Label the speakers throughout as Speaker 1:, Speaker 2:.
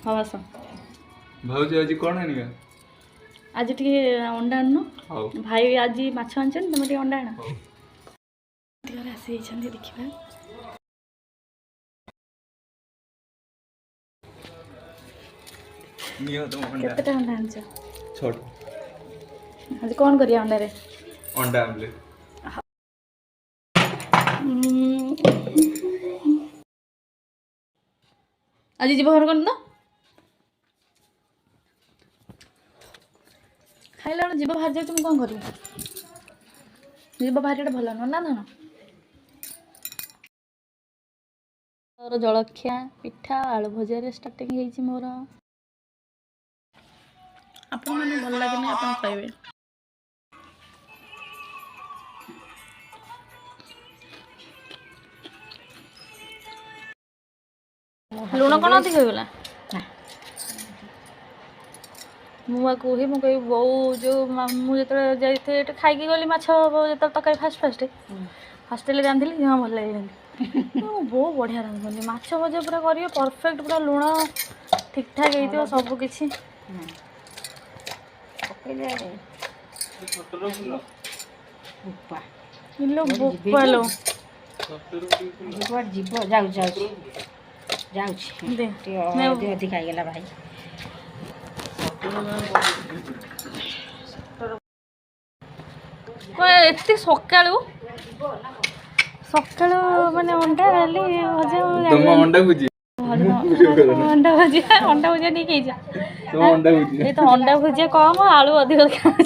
Speaker 1: हाँ आस
Speaker 2: भाउजी आज कौन आनिका
Speaker 1: आज टे अंडा आनु भाई आज माछ आनछन तुम टे अंडा आना घर आसी देखा केतेटा अंडा आनछ छोट आज कौन करिया अंडा रे
Speaker 2: अंडा आमलेट
Speaker 1: आज जीव घर कर खाइला बेलू जीव बाहर जाए तुम कौन कर जीव बाहर भल नुह ना धन मोर जलखिया पिठा आलू भजा स्टार्टिंग होती मोर आपण मैंने भल लगे आप पाइबे लुण कौन अधिक होगा मुझे कहे मुझे बो जो मुझे जाइए खाई गली माछ जो तक फास्ट फास्ट हस्टेल रांधि हाँ भल लगे बहुत बढ़िया रांधुनी माछ भजा पूरा करेंगे परफेक्ट पूरा लुण ठीक ठाक हो सब किसी
Speaker 3: अधिक आईगला भाई
Speaker 1: एत सका माने अंडा डाली भजा
Speaker 2: अंडा भुजी
Speaker 1: अंडा भुजिया नहीं तो अंडा भुजिया कम आलू अधिक खाऊँ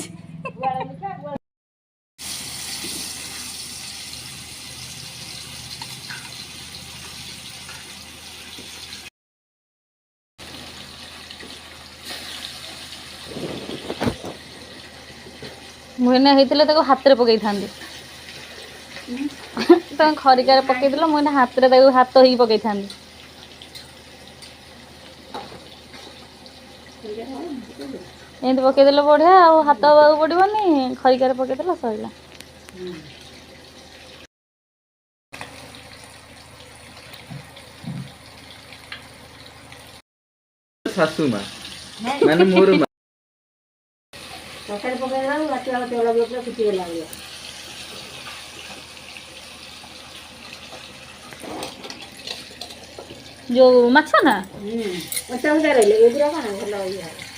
Speaker 1: मुझे होता हाथ में पकई था तुम खरिकार पकईद मुझे हाथ में हाथ ही पकई था एमती पकईदे बढ़िया हाथ हाँ पड़ोनी खरिकार पकईदे सर
Speaker 2: सासू माँ माने मोर माँ
Speaker 3: तरकारी पकड़ा रात वाला तेल लगे फुटी गला
Speaker 1: जो माछ ना
Speaker 3: अच्छा रही भल